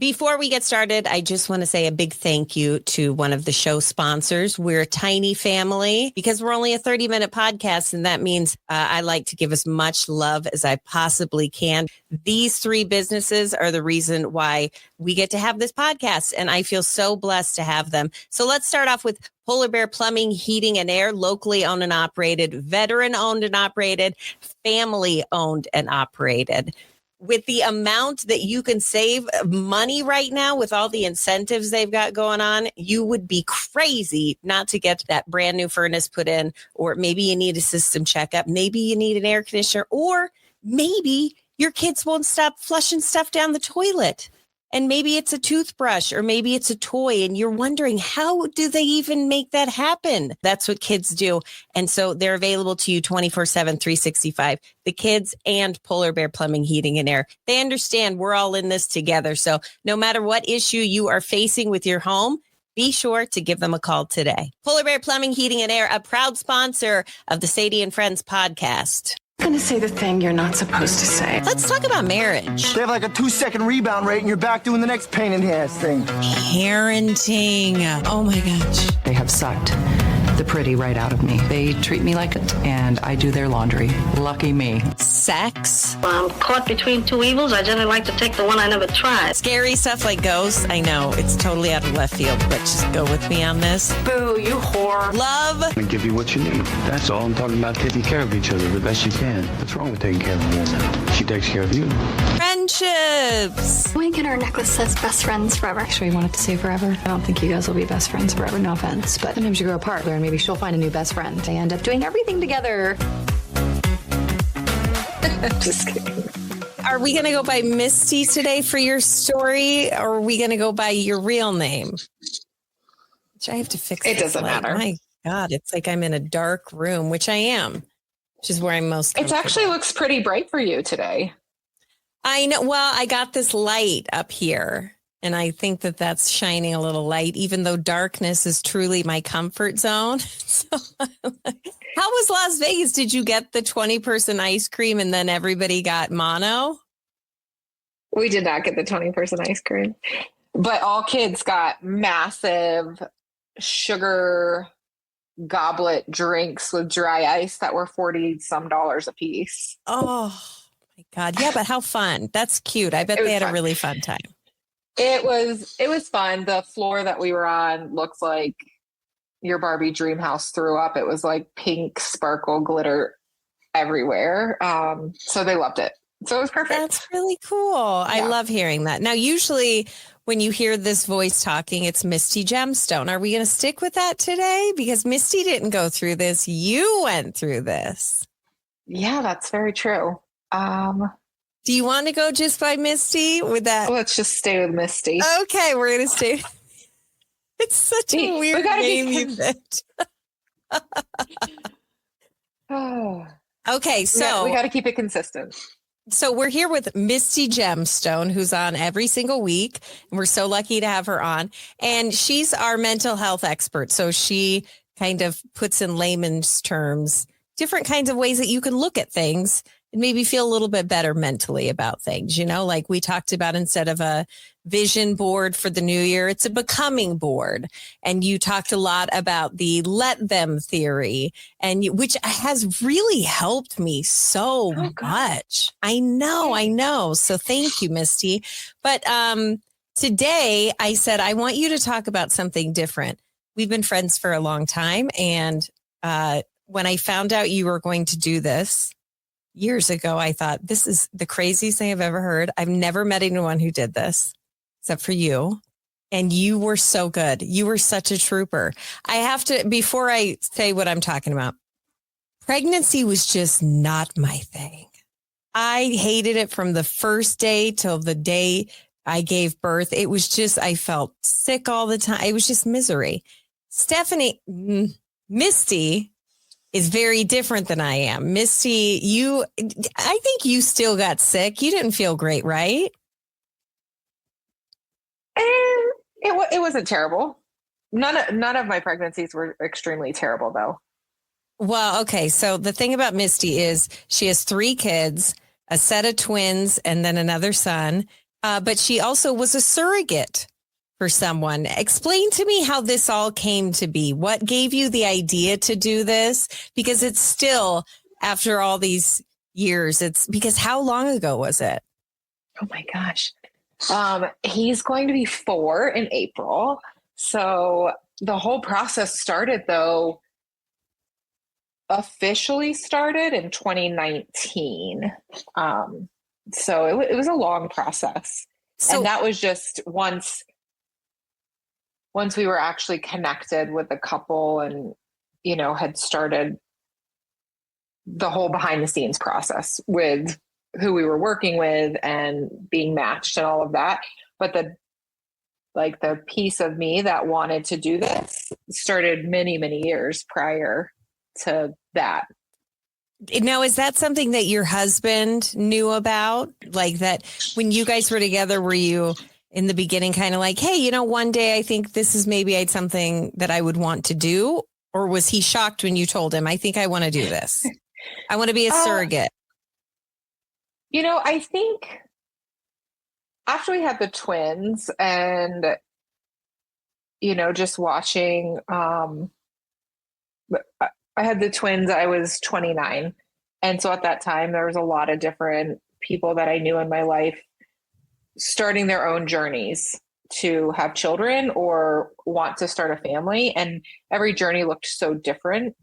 Before we get started, I just want to say a big thank you to one of the show sponsors. We're a tiny family because we're only a 30-minute podcast, and that means I like to give as much love as I possibly can. These three businesses are the reason why we get to have this podcast, and I feel so blessed to have them. So let's start off with Polar Bear Plumbing, Heating, and Air, locally owned and operated, veteran-owned and operated, family-owned and operated. With the amount that you can save money right now with all the incentives they've got going on, you would be crazy not to get that brand new furnace put in, or maybe you need a system checkup. Maybe you need an air conditioner, or maybe your kids won't stop flushing stuff down the toilet. And maybe it's a toothbrush, or maybe it's a toy, and you're wondering, how do they even make that happen? That's what kids do. And so they're available to you 24/7, 365, the kids and Polar Bear Plumbing, Heating, and Air. They understand we're all in this together. So no matter what issue you are facing with your home, be sure to give them a call today. Polar Bear Plumbing, Heating, and Air, a proud sponsor of the Sadie and Friends podcast. I'm going to say the thing you're not supposed to say. Let's talk about marriage. They have like a 2-second rebound rate and you're back doing the next pain in the ass thing. Parenting. Oh my gosh. They have sucked the pretty right out of me. They treat me like it, and I do their laundry. Lucky me. Sex. I'm caught between two evils. I generally like to take the one I never tried. Scary stuff like ghosts. I know it's totally out of left field, but just go with me on this. Boo, you whore. Love. I give you what you need. That's all. I'm talking about taking care of each other the best you can. What's wrong with taking care of a woman? She takes care of you. Friendships. We get our necklace says best friends forever. Actually, you want it to say forever? I don't think you guys will be best friends forever, no offense. But sometimes you grow apart, and maybe she'll find a new best friend. They end up doing everything together. Just kidding. Are we going to go by Misty today for your story, or are we going to go by your real name? Which I have to fix. It doesn't matter. My God, it's like I'm in a dark room, which I am, which is where I'm most It actually looks pretty bright for you today. I know. Well, I got this light up here, and I think that that's shining a little light, even though darkness is truly my comfort zone. So, how was Las Vegas? Did you get the 20-person ice cream and then everybody got mono? We did not get the 20-person ice cream, but all kids got massive sugar goblet drinks with dry ice that were $40-some a piece. Oh my God. Yeah, but how fun. That's cute. I bet they had a really fun time. It was fun. The floor that we were on looks like your Barbie dream house threw up. It was like pink sparkle glitter everywhere. So they loved it. So it was perfect. That's really cool. Yeah. I love hearing that. Now, usually when you hear this voice talking, it's Misty Gemstone. Are we going to stick with that today? Because Misty didn't go through this. You went through this. Yeah, that's very true. Do you want to go just by Misty with that? Let's just stay with Misty. Okay, we're going to stay. It's such a weird name you picked. Okay, so we got to keep it consistent. So we're here with Misty Gemstone, who's on every single week. And we're so lucky to have her on. And she's our mental health expert. So she kind of puts in layman's terms different kinds of ways that you can look at things and maybe feel a little bit better mentally about things. You know, like we talked about, instead of a vision board for the new year, it's a becoming board. And you talked a lot about the let them theory, and which has really helped me so much. I know. So thank you, Misty. But today I said, I want you to talk about something different. We've been friends for a long time. And when I found out you were going to do this years ago, I thought, this is the craziest thing I've ever heard. I've never met anyone who did this except for you. And you were so good. You were such a trooper. I have to, before I say what I'm talking about, pregnancy was just not my thing. I hated it from the first day till the day I gave birth. It was just, I felt sick all the time. It was just misery. Misty is very different than I am. Misty, I think you still got sick. You didn't feel great, right? It wasn't terrible. None of my pregnancies were extremely terrible, though. Well, okay. So the thing about Misty is she has 3 kids, a set of twins, and then another son. but she also was a surrogate for someone. Explain to me how this all came to be. What gave you the idea to do this? Because it's still, after all these years, it's because how long ago was it? Oh my gosh. He's going to be 4 in April. So the whole process started, though, officially started in 2019. So it was a long process. And that was just once we were actually connected with the couple and, you know, had started the whole behind the scenes process with who we were working with and being matched and all of that. But the piece of me that wanted to do this started many, many years prior to that. Now, is that something that your husband knew about? Like that when you guys were together, were you in the beginning kind of like, hey, you know, one day I think this is maybe something that I would want to do? Or was he shocked when you told him, I think I want to do this? I want to be a surrogate. You know, I think after we had the twins and, you know, just watching, I had the twins, I was 29. And so at that time, there was a lot of different people that I knew in my life starting their own journeys to have children or want to start a family. And every journey looked so different.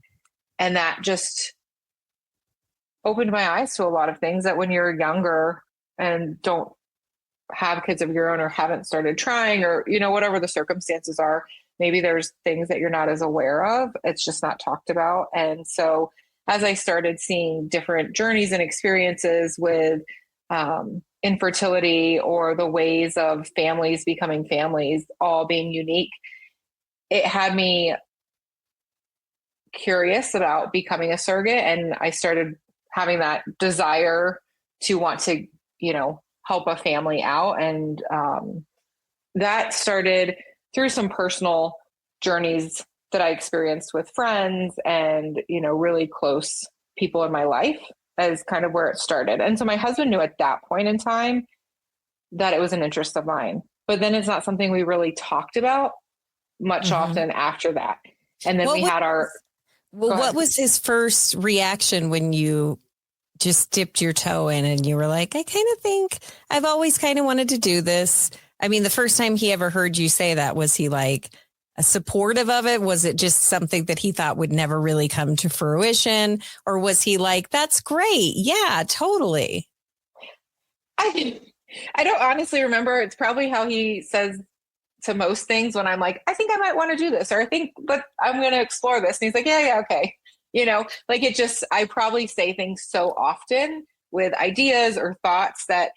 And that just opened my eyes to a lot of things that when you're younger and don't have kids of your own or haven't started trying or, you know, whatever the circumstances are, maybe there's things that you're not as aware of. It's just not talked about. And so as I started seeing different journeys and experiences with infertility or the ways of families becoming families, all being unique, it had me curious about becoming a surrogate. And I started having that desire to want to, you know, help a family out. And that started through some personal journeys that I experienced with friends and, you know, really close people in my life as kind of where it started. And so my husband knew at that point in time that it was an interest of mine, but then it's not something we really talked about much often after that. And then what was his first reaction when you just dipped your toe in and you were like, I kind of think I've always kind of wanted to do this? I mean, the first time he ever heard you say that, was he like supportive of it? Was it just something that he thought would never really come to fruition? Or was he like, that's great. Yeah, totally. I don't honestly remember. It's probably how he says to most things when I'm like, I think I might want to do this, or I think, but I'm going to explore this. And he's like, yeah, okay. You know, like it just, I probably say things so often with ideas or thoughts that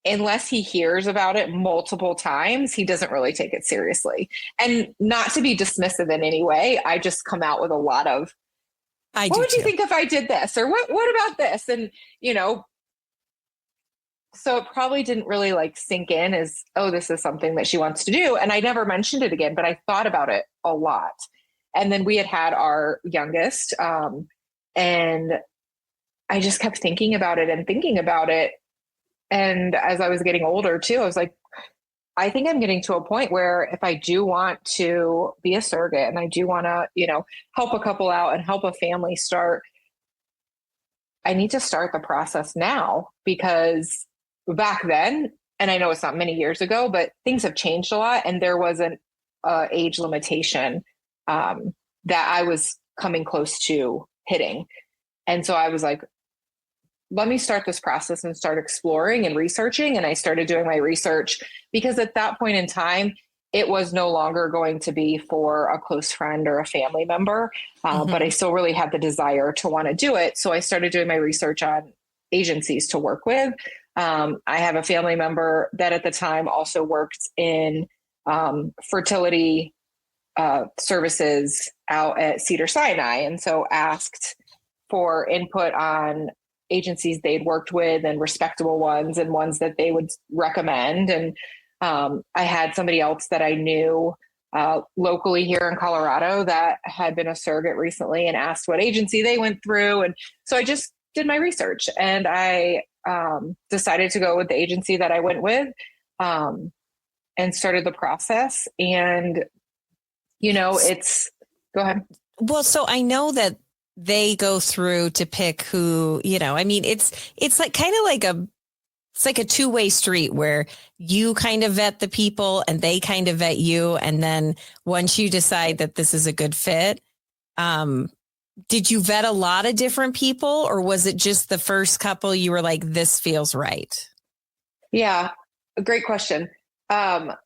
unless he hears about it multiple times, he doesn't really take it seriously. And not to be dismissive in any way, I just come out with a lot of, what would you think if I did this? Or what about this? And, you know, so it probably didn't really like sink in as, oh, this is something that she wants to do. And I never mentioned it again, but I thought about it a lot. And then we had our youngest, and I just kept thinking about it. And as I was getting older too, I was like, I think I'm getting to a point where if I do want to be a surrogate and I do want to, you know, help a couple out and help a family start, I need to start the process now, because back then, and I know it's not many years ago, but things have changed a lot. And there was an age limitation that I was coming close to hitting. And so I was like, let me start this process and start exploring and researching. And I started doing my research because at that point in time, it was no longer going to be for a close friend or a family member, but I still really had the desire to want to do it. So I started doing my research on agencies to work with. I have a family member that at the time also worked in fertility services out at Cedars-Sinai. And so asked for input on agencies they'd worked with and respectable ones and ones that they would recommend. And I had somebody else that I knew locally here in Colorado that had been a surrogate recently and asked what agency they went through. And so I just did my research and I decided to go with the agency that I went with, and started the process. And, go ahead. Well, so I know that they go through to pick who, I mean, it's like kind of like it's like a two-way street where you kind of vet the people and they kind of vet you. And then once you decide that this is a good fit, did you vet a lot of different people, or was it just the first couple you were like, this feels right? Yeah, a great question. I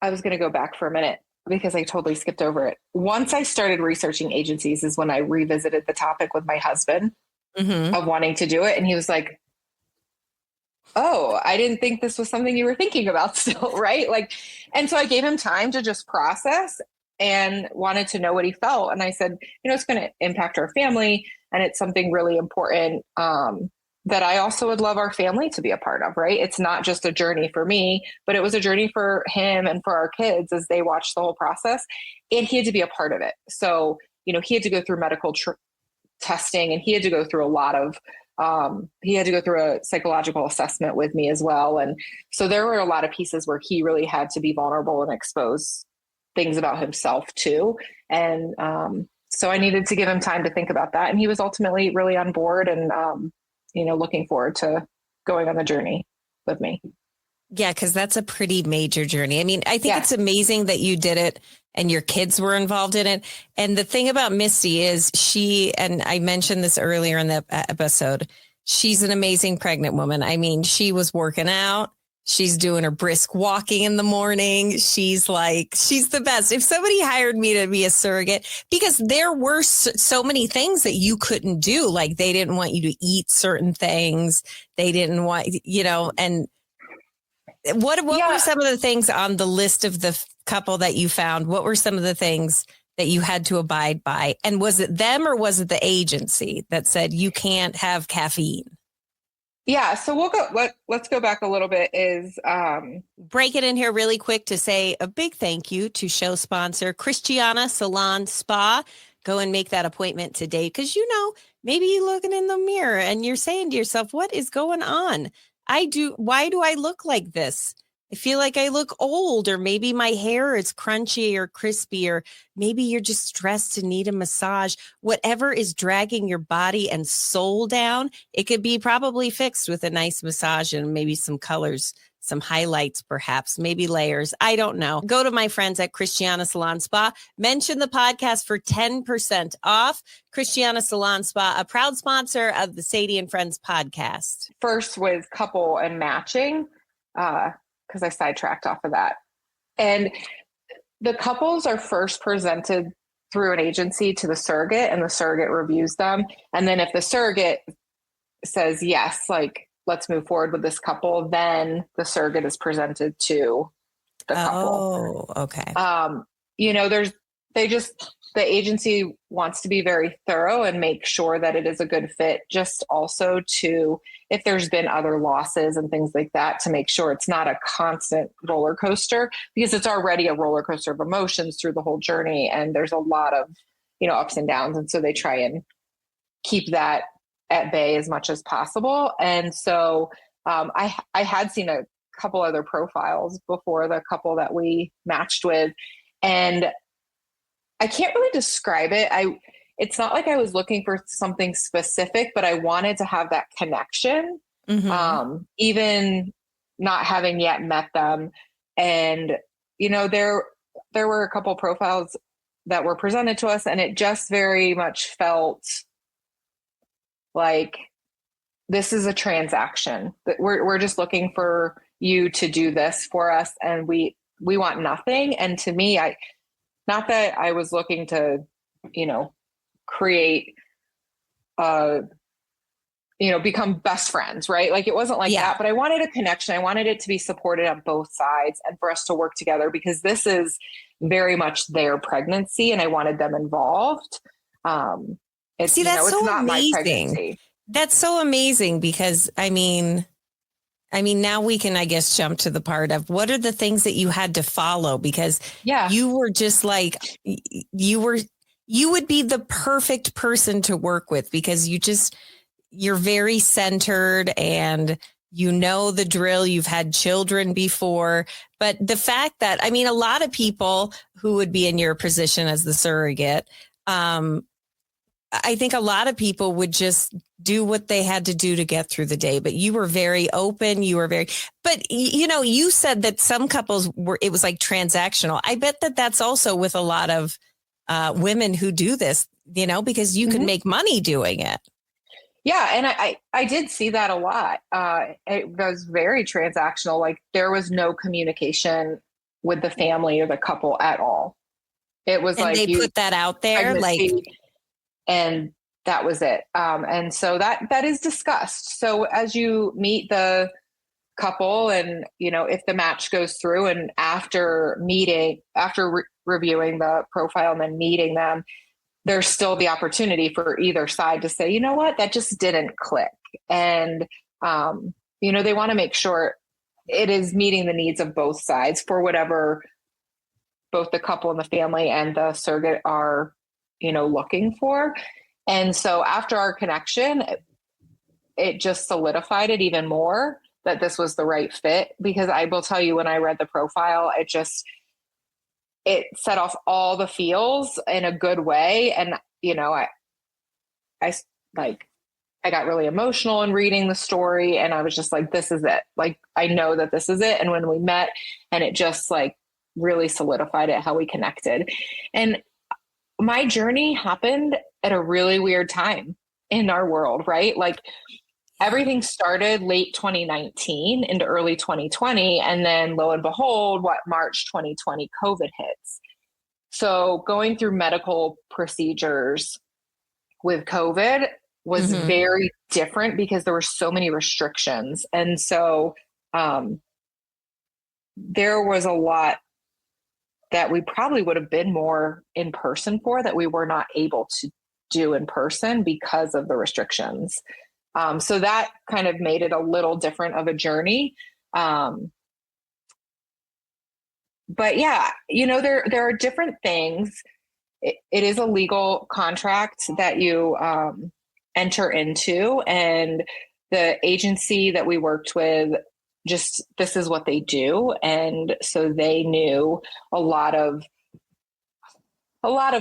was going to go back for a minute because I totally skipped over it. Once I started researching agencies is when I revisited the topic with my husband of wanting to do it. And he was like, oh, I didn't think this was something you were thinking about still, right? And so I gave him time to just process and wanted to know what he felt. And I said, it's going to impact our family, and it's something really important that I also would love our family to be a part of, right? It's not just a journey for me, but it was a journey for him and for our kids as they watched the whole process, and he had to be a part of it. So, he had to go through medical testing, and he had to go through a lot of he had to go through a psychological assessment with me as well. And so there were a lot of pieces where he really had to be vulnerable and expose things about himself too. And so I needed to give him time to think about that. And he was ultimately really on board and, looking forward to going on the journey with me. Yeah, because that's a pretty major journey. I mean, I think it's amazing that you did it and your kids were involved in it. And the thing about Misty is and I mentioned this earlier in the episode, she's an amazing pregnant woman. I mean, she was working out. She's doing her brisk walking in the morning. She's the best. If somebody hired me to be a surrogate, because there were so many things that you couldn't do. Like they didn't want you to eat certain things. They didn't want, and what were some of the things on the list of the couple that you found? What were some of the things that you had to abide by? And was it them or was it the agency that said you can't have caffeine? Yeah. So let's go back a little bit break it in here really quick to say a big thank you to show sponsor Christiana Salon Spa. Go and make that appointment today. Cause maybe you're looking in the mirror and you're saying to yourself, what is going on? Why do I look like this? I feel like I look old, or maybe my hair is crunchy or crispy, or maybe you're just stressed and need a massage. Whatever is dragging your body and soul down, it could be probably fixed with a nice massage and maybe some colors, some highlights, perhaps, maybe layers. I don't know. Go to my friends at Christiana Salon Spa. Mention the podcast for 10% off. Christiana Salon Spa, a proud sponsor of the Sadie and Friends podcast. First with couple and matching, because I sidetracked off of that. And the couples are first presented through an agency to the surrogate, and the surrogate reviews them. And then if the surrogate says, yes, let's move forward with this couple, then the surrogate is presented to the couple. Oh, okay. The agency wants to be very thorough and make sure that it is a good fit, just also to, if there's been other losses and things like that, to make sure it's not a constant roller coaster, because it's already a roller coaster of emotions through the whole journey. And there's a lot of, ups and downs. And so they try and keep that at bay as much as possible. And so I had seen a couple other profiles before the couple that we matched with, and I can't really describe it. It's not like I was looking for something specific, but I wanted to have that connection, even not having yet met them. And, there were a couple profiles that were presented to us, and it just very much felt like this is a transaction, that we're just looking for you to do this for us. And we want nothing. And to me, not that I was looking to, create, become best friends, right? Like it wasn't like that, but I wanted a connection. I wanted it to be supported on both sides and for us to work together, because this is very much their pregnancy and I wanted them involved. It's not amazing. My pregnancy. That's so amazing, because I mean, now we can, I guess, jump to the part of what are the things that you had to follow, because you were just like, you would be the perfect person to work with, because you're very centered and you know the drill. You've had children before, but the fact that, I mean, a lot of people who would be in your position as the surrogate, I think a lot of people would just do what they had to do to get through the day, but you were very open. But you know, you said that some couples it was like transactional. I bet that that's also with a lot of women who do this, you know, because you can make money doing it. Yeah. And I did see that a lot. It was very transactional. Like there was no communication with the family or the couple at all. It was and like they put that out there, and that was it. And so that is discussed. So as you meet the couple and, you know, if the match goes through and after reviewing the profile and then meeting them, there's still the opportunity for either side to say, you know what, that just didn't click. And, you know, they want to make sure it is meeting the needs of both sides for whatever both the couple and the family and the surrogate are, you know, looking for. And so after our connection, it just solidified it even more that this was the right fit, because I will tell you, when I read the profile, it set off all the feels in a good way. And, you know, I got really emotional in reading the story, and I was just like, this is it. Like, I know that this is it. And when we met, and it just like really solidified it, how we connected. And my journey happened at a really weird time in our world, right? Like everything started late 2019 into early 2020. And then lo and behold, March 2020, COVID hits. So going through medical procedures with COVID was very different because there were so many restrictions. And so there was a lot that we probably would have been more in person for that we were not able to do in person because of the restrictions. So that kind of made it a little different of a journey. But yeah, you know, there are different things. It is a legal contract that you enter into, and the agency that we worked with, just this is what they do. And so they knew a lot of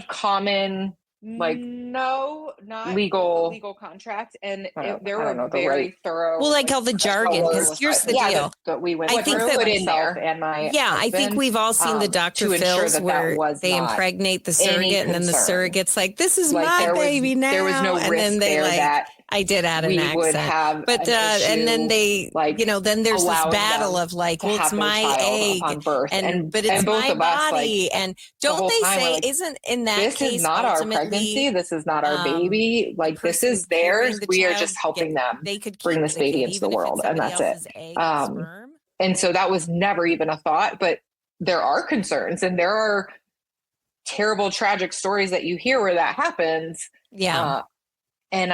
common, like no, not legal contract. And there were very thorough. Well, like all the jargon, because here's the deal. That we went I think through that it in there. And my I think we've all seen the Dr. Phil's where they impregnate the surrogate, and then the surrogate's like, this is like, my baby now. There was no risk, and then they there like, that I did add an accent. Would have but and then they, like, you know, then there's this battle of like, well, it's my egg, but it's my body. Like, and don't they say, like, isn't in that this case is not our pregnancy, this is not our baby, like this is theirs. We are just helping them bring this baby into the world, and that's it. And so that was never even a thought, but there are concerns, and there are terrible, tragic stories that you hear where that happens. Yeah. And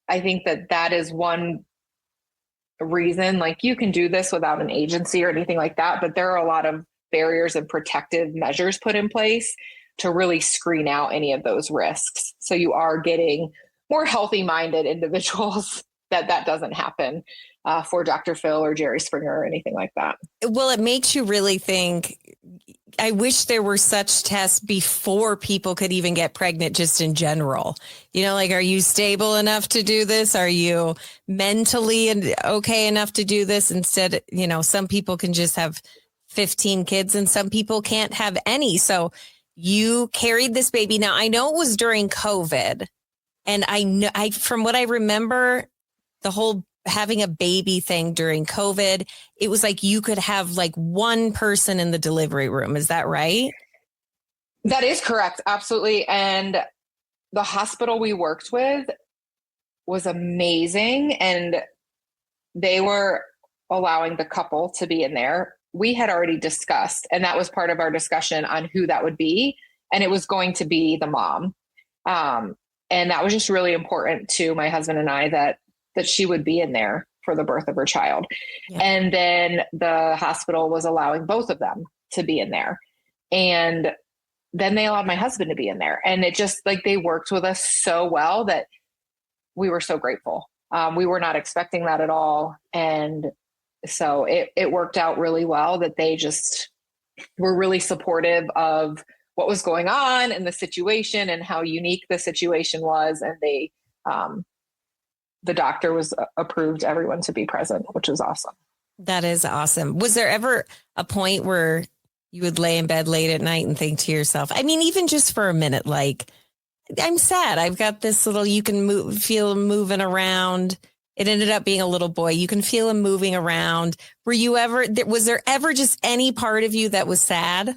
I think that is one reason, like, you can do this without an agency or anything like that, but there are a lot of barriers and protective measures put in place to really screen out any of those risks. So you are getting more healthy-minded individuals that doesn't happen for Dr. Phil or Jerry Springer or anything like that. Well, it makes you really think, I wish there were such tests before people could even get pregnant, just in general. You know, like, are you stable enough to do this? Are you mentally okay enough to do this? Instead, you know, some people can just have 15 kids and some people can't have any. So you carried this baby. Now, I know it was during COVID, and I know, from what I remember, the whole having a baby thing during COVID, it was like you could have like one person in the delivery room. Is that right? That is correct. Absolutely. And the hospital we worked with was amazing, and they were allowing the couple to be in there. We had already discussed, and that was part of our discussion on who that would be. And it was going to be the mom. And that was just really important to my husband and I, that she would be in there for the birth of her child. Yeah. And then the hospital was allowing both of them to be in there. And then they allowed my husband to be in there. And it just, like, they worked with us so well that we were so grateful We were not expecting that at all. And so it worked out really well that they just were really supportive of what was going on and the situation and how unique the situation was. And they, the doctor was approved everyone to be present, which is awesome. That is awesome. Was there ever a point where you would lay in bed late at night and think to yourself, I mean, even just for a minute, like, I'm sad. I've got this little, you can feel him moving around. It ended up being a little boy. You can feel him moving around. Was there ever just any part of you that was sad?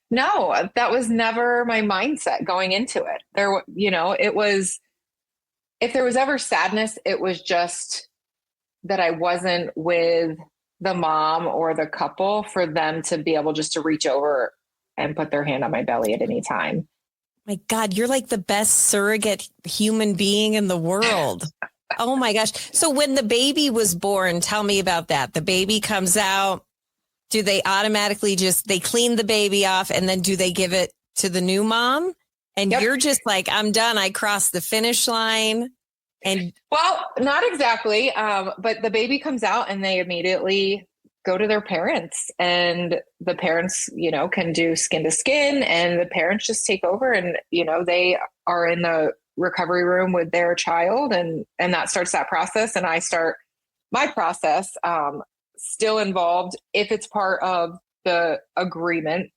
No, that was never my mindset going into it. It was, if there was ever sadness, it was just that I wasn't with the mom or the couple for them to be able just to reach over and put their hand on my belly at any time. My God, you're like the best surrogate human being in the world. Oh my gosh. So when the baby was born, tell me about that. The baby comes out. Do they automatically they clean the baby off and then do they give it to the new mom? And Yep. You're just like, I'm done. I crossed the finish line. And Well, not exactly. But the baby comes out and they immediately go to their parents, and the parents, can do skin to skin, and the parents just take over, and, they are in the recovery room with their child, and that starts that process. And I start my process, still involved. If it's part of the agreement,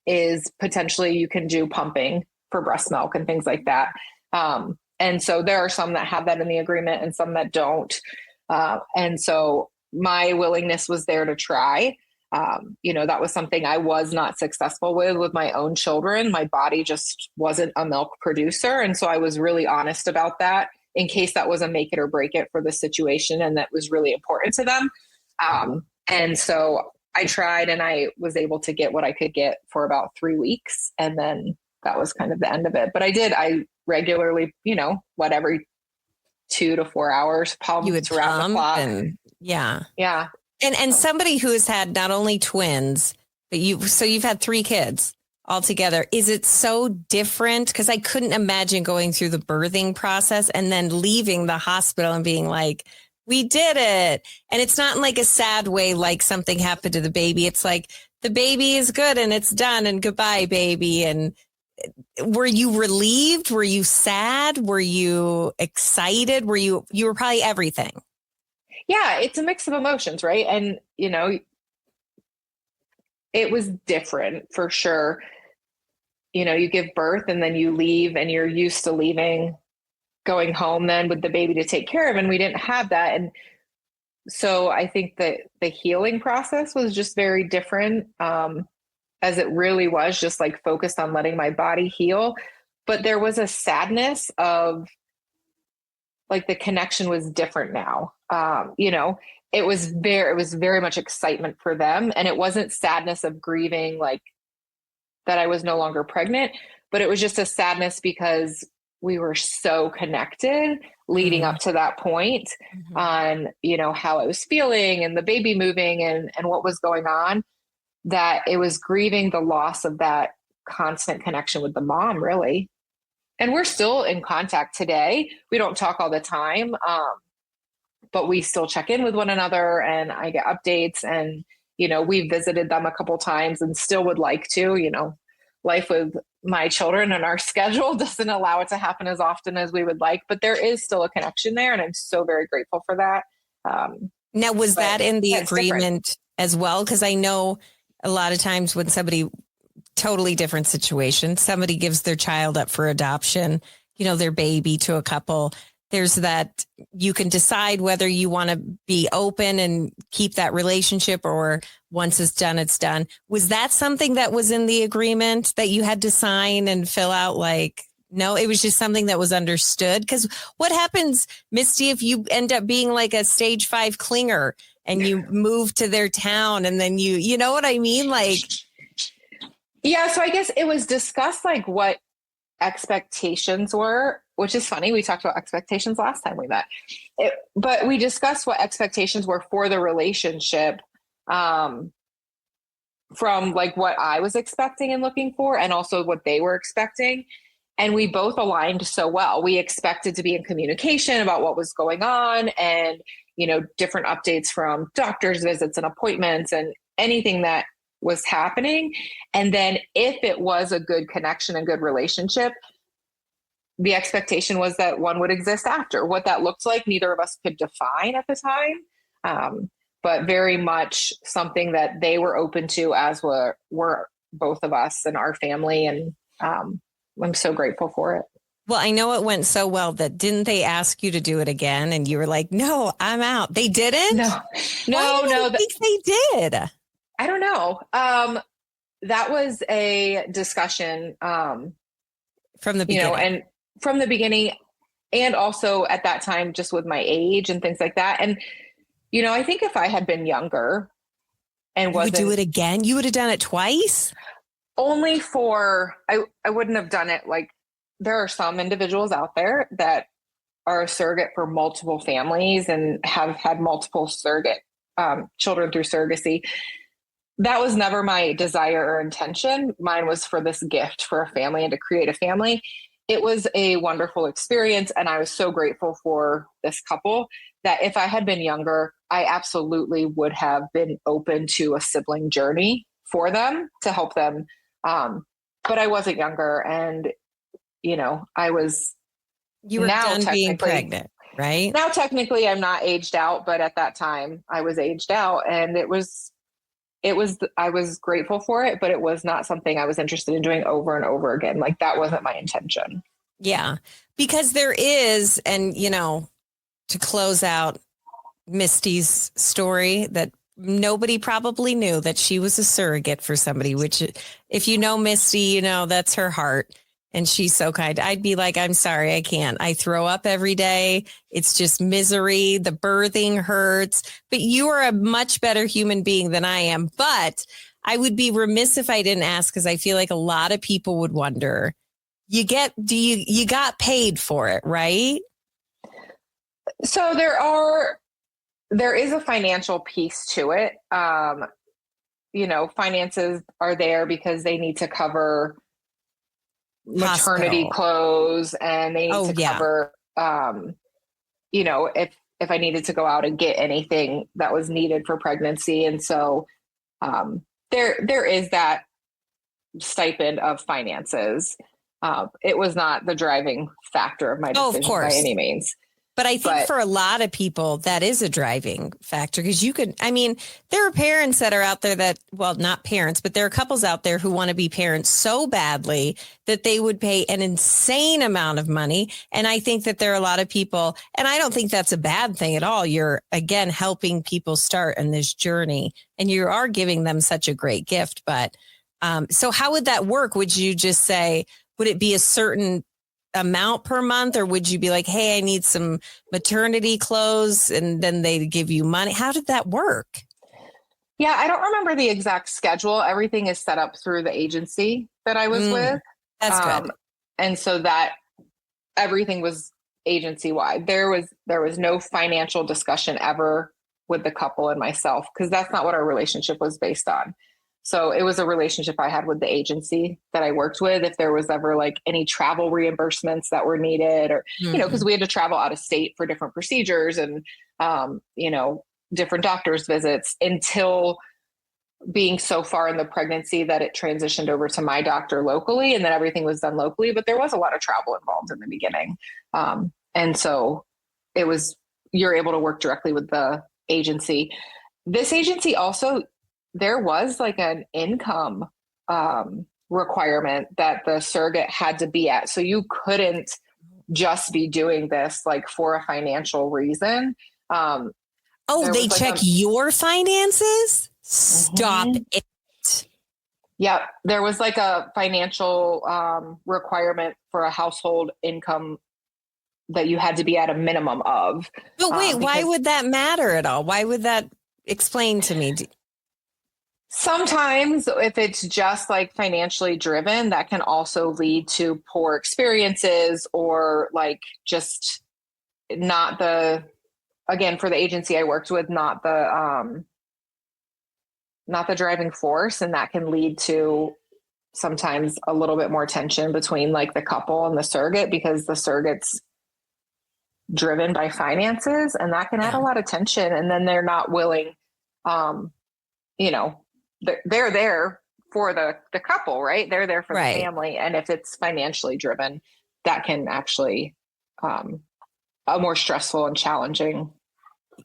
is potentially you can do pumping for breast milk and things like that. And so there are some that have that in the agreement and some that don't. And so my willingness was there to try. That was something I was not successful with my own children. My body just wasn't a milk producer. And so I was really honest about that in case that was a make it or break it for the situation. And that was really important to them. And so I tried, and I was able to get what I could get for about 3 weeks. And then that was kind of the end of it. But I regularly, every 2 to 4 hours, pumped around the clock. Yeah. Yeah. And somebody who has had not only twins, but you've had 3 kids altogether. Is it so different? Because I couldn't imagine going through the birthing process and then leaving the hospital and being like, we did it. And it's not in like a sad way, like something happened to the baby. It's like the baby is good and it's done and goodbye, baby. And were you relieved? Were you sad? Were you excited? You were probably everything. Yeah, it's a mix of emotions, right? And, it was different for sure. You give birth and then you leave, and you're used to leaving, going home then with the baby to take care of. And we didn't have that. And so I think that the healing process was just very different, as it really was just like focused on letting my body heal. But there was a sadness of like the connection was different now. It was very much excitement for them. And it wasn't sadness of grieving like that I was no longer pregnant, but it was just a sadness because we were so connected leading up to that point on, how I was feeling and the baby moving and what was going on, that it was grieving the loss of that constant connection with the mom, really. And we're still in contact today. We don't talk all the time, but we still check in with one another, and I get updates, and, we visited them a couple times and still would like to. Life with my children and our schedule doesn't allow it to happen as often as we would like, but there is still a connection there. And I'm so very grateful for that. Now, was that in the agreement different as well? Because I know a lot of times when somebody, totally different situation, somebody gives their child up for adoption, their baby to a couple, there's that you can decide whether you want to be open and keep that relationship, or once it's done, it's done. Was that something that was in the agreement that you had to sign and fill out? Like, no, it was just something that was understood. Because what happens, Misty, if you end up being like a stage 5 clinger and you move to their town and then you know what I mean? Like, yeah. So I guess it was discussed like what expectations were, which is funny. We talked about expectations last time we met, but we discussed what expectations were for the relationship, from like what I was expecting and looking for, and also what they were expecting. And we both aligned so well. We expected to be in communication about what was going on and, different updates from doctor's visits and appointments and anything that was happening. And then if it was a good connection and good relationship, the expectation was that one would exist after. What that looked like, neither of us could define at the time, but very much something that they were open to, as were both of us and our family. And I'm so grateful for it. Well, I know it went so well that didn't they ask you to do it again? And you were like, no, I'm out. They didn't? No. I think they did. I don't know. That was a discussion from the beginning. And from the beginning, and also at that time, just with my age and things like that. And, I think if I had been younger and you would do it again, you would have done it twice? Only I wouldn't have done it. Like, there are some individuals out there that are a surrogate for multiple families and have had multiple surrogate children through surrogacy. That was never my desire or intention. Mine was for this gift for a family and to create a family. It was a wonderful experience. And I was so grateful for this couple that if I had been younger, I absolutely would have been open to a sibling journey for them to help them. But I wasn't younger, and, you were done being pregnant, right? Now, technically I'm not aged out, but at that time I was aged out, and I was grateful for it, but it was not something I was interested in doing over and over again. Like, that wasn't my intention. Yeah, because there is, and, to close out Misty's story, that nobody probably knew that she was a surrogate for somebody, which, if you know Misty, that's her heart. And she's so kind. I'd be like, I'm sorry, I can't. I throw up every day. It's just misery. The birthing hurts. But you are a much better human being than I am. But I would be remiss if I didn't ask, because I feel like a lot of people would wonder, you got paid for it, right? So there is a financial piece to it. Finances are there because they need to cover maternity clothes, and they need to cover, if I needed to go out and get anything that was needed for pregnancy. And so there is that stipend of finances. It was not the driving factor of my decision by any means. But I think for a lot of people, that is a driving factor, because there are parents that are out there that, well, not parents, but there are couples out there who want to be parents so badly that they would pay an insane amount of money. And I think that there are a lot of people, and I don't think that's a bad thing at all. You're, again, helping people start on this journey, and you are giving them such a great gift. But so how would that work? Would you just say, would it be a certain amount per month, or would you be like, hey, I need some maternity clothes, and then they give you money? How did that work? Yeah, I don't remember the exact schedule. Everything is set up through the agency that I was with. That's good. And so that everything was agency wide. There was no financial discussion ever with the couple and myself, because that's not what our relationship was based on. So it was a relationship I had with the agency that I worked with. If there was ever like any travel reimbursements that were needed, or, because we had to travel out of state for different procedures and, different doctor's visits, until being so far in the pregnancy that it transitioned over to my doctor locally, and then everything was done locally. But there was a lot of travel involved in the beginning. And so you're able to work directly with the agency. This agency also, there was like an income requirement that the surrogate had to be at. So you couldn't just be doing this like for a financial reason. They check your finances? Stop it. Yeah. There was like a financial requirement for a household income that you had to be at a minimum of. But wait, why would that matter at all? Why would that explain to me? Sometimes if it's just like financially driven, that can also lead to poor experiences, or like just not again, for the agency I worked with, not the driving force. And that can lead to sometimes a little bit more tension between like the couple and the surrogate, because the surrogate's driven by finances, and that can add a lot of tension. And then they're not willing, you know, they're there for the couple, right? They're there for the family. And if it's financially driven, that can actually a more stressful and challenging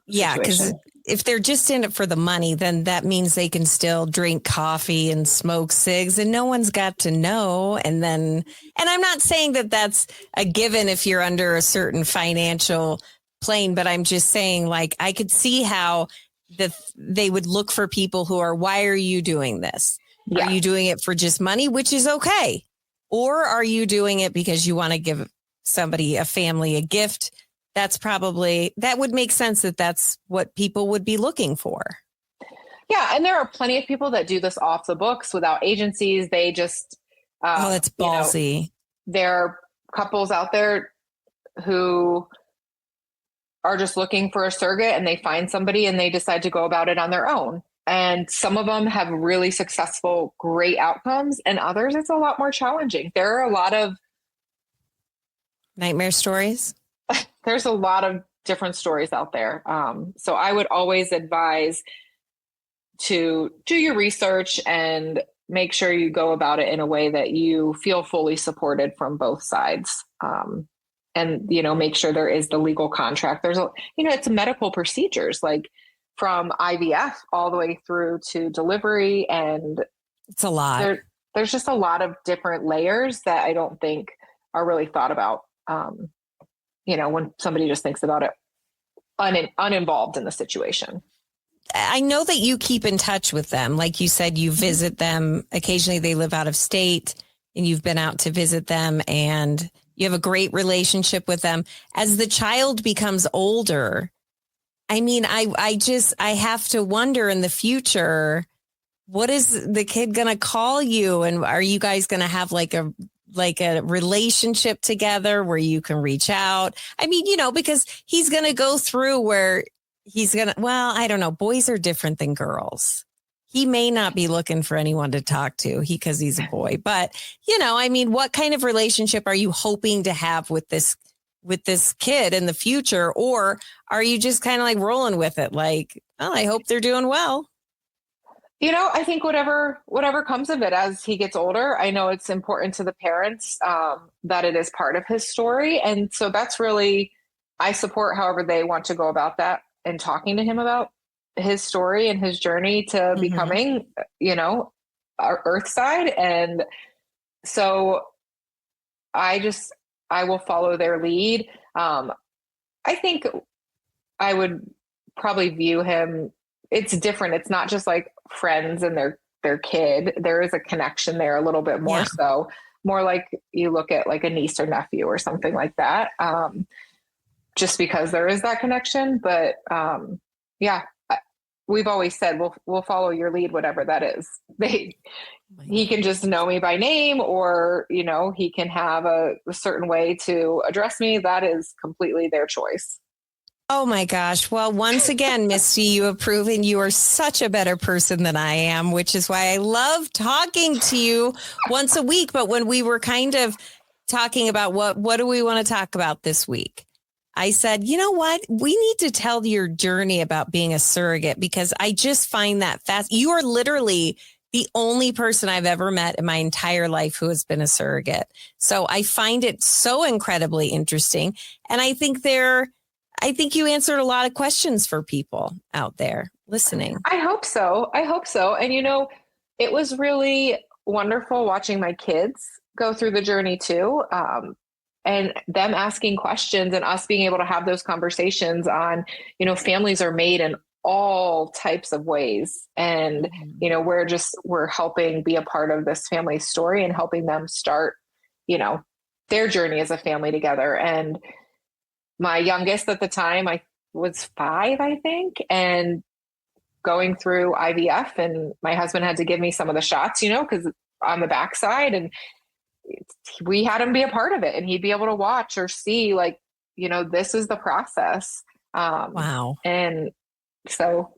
Yeah, because if they're just in it for the money, then that means they can still drink coffee and smoke cigs and no one's got to know. And I'm not saying that that's a given if you're under a certain financial plane, but I'm just saying, like, I could see how they would look for people who are, why are you doing this? Yeah. Are you doing it for just money, which is okay? Or are you doing it because you want to give somebody, a family, a gift? That would make sense that that's what people would be looking for. Yeah. And there are plenty of people that do this off the books without agencies. They just, that's ballsy. You know, there are couples out there who are just looking for a surrogate and they find somebody and they decide to go about it on their own. And some of them have really successful, great outcomes, and others it's a lot more challenging. There are a lot of nightmare stories. There's a lot of different stories out there. So I would always advise to do your research and make sure you go about it in a way that you feel fully supported from both sides. And, you know, make sure there is the legal contract. It's medical procedures, like from IVF all the way through to delivery. And it's a lot. There's just a lot of different layers that I don't think are really thought about. When somebody just thinks about it uninvolved in the situation. I know that you keep in touch with them. Like you said, you visit them occasionally. They live out of state and you've been out to visit them and you have a great relationship with them. As the child becomes older, I mean, I have to wonder in the future, what is the kid going to call you? And are you guys going to have like a relationship together where you can reach out? I mean, because he's going to go through where I don't know. Boys are different than girls. He may not be looking for anyone to talk to because he's a boy, but what kind of relationship are you hoping to have with this kid in the future? Or are you just kind of like rolling with it? Like, oh, I hope they're doing well. I think whatever comes of it as he gets older, I know it's important to the parents that it is part of his story. And so that's really, I support however they want to go about that and talking to him about his story and his journey to becoming, our Earthside. And so I will follow their lead. I think I would probably view him, it's different. It's not just like friends and their kid. There is a connection there a little bit more. Yeah. So more like you look at like a niece or nephew or something like that. Just because there is that connection, but we've always said, we'll follow your lead, whatever that is. He can just know me by name or, he can have a certain way to address me. That is completely their choice. Oh my gosh. Well, once again, Misty, you have proven you are such a better person than I am, which is why I love talking to you once a week. But when we were kind of talking about what do we want to talk about this week, I said, you know what? We need to tell your journey about being a surrogate because I just find that fast. You are literally the only person I've ever met in my entire life who has been a surrogate. So I find it so incredibly interesting. And I think you answered a lot of questions for people out there listening. I hope so. And, it was really wonderful watching my kids go through the journey too. And them asking questions and us being able to have those conversations on, families are made in all types of ways. And, we're helping be a part of this family story and helping them start, their journey as a family together. And my youngest at the time, I was 5, I think, and going through IVF, and my husband had to give me some of the shots, because on the backside, and we had him be a part of it, and he'd be able to watch or see, like, this is the process. Wow. And so,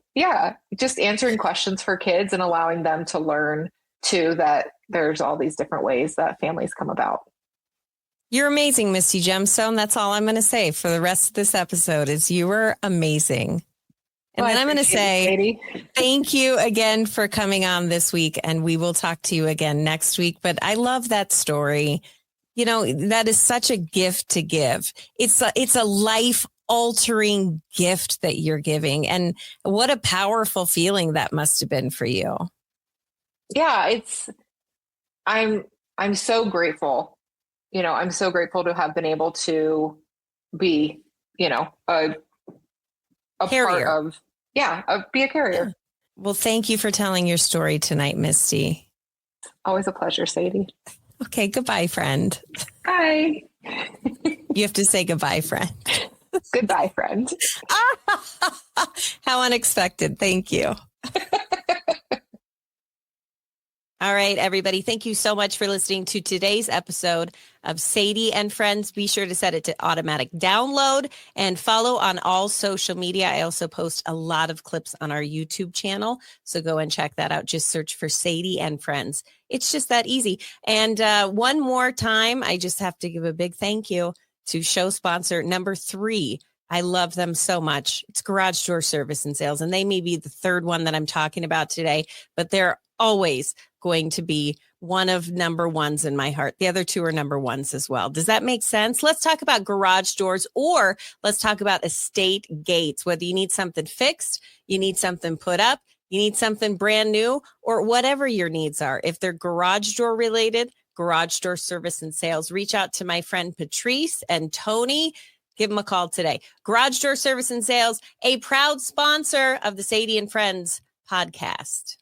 just answering questions for kids and allowing them to learn too, that, there's all these different ways that families come about. You're amazing, Misty Gemstone. That's all I'm going to say for the rest of this episode is you were amazing. And then I'm going to say thank you again for coming on this week, and we will talk to you again next week. But I love that story. You know, that is such a gift to give. It's a life altering gift that you're giving. And what a powerful feeling that must have been for you. Yeah, I'm so grateful. You know, I'm so grateful to have been able to be, you know, a carrier. Part of, be a carrier. Yeah. Well, thank you for telling your story tonight, Misty. Always a pleasure, Sadie. Okay, goodbye, friend. Bye. You have to say goodbye, friend. Goodbye, friend. How unexpected. Thank you. All right, everybody. Thank you so much for listening to today's episode of Sadie and Friends. Be sure to set it to automatic download and follow on all social media. I also post a lot of clips on our YouTube channel, so go and check that out. Just search for Sadie and Friends. It's just that easy. And one more time, I just have to give a big thank you to show sponsor number 3. I love them so much. It's Garage Door Service and Sales, and they may be the third one that I'm talking about today, but they're always going to be one of number ones in my heart. The other 2 are number ones as well. Does that make sense? Let's talk about garage doors, or let's talk about estate gates. Whether you need something fixed, you need something put up, you need something brand new, or whatever your needs are. If they're garage door related, Garage Door Service and Sales, reach out to my friend Patrice and Tony. Give them a call today. Garage Door Service and Sales, a proud sponsor of the Sadie and Friends podcast.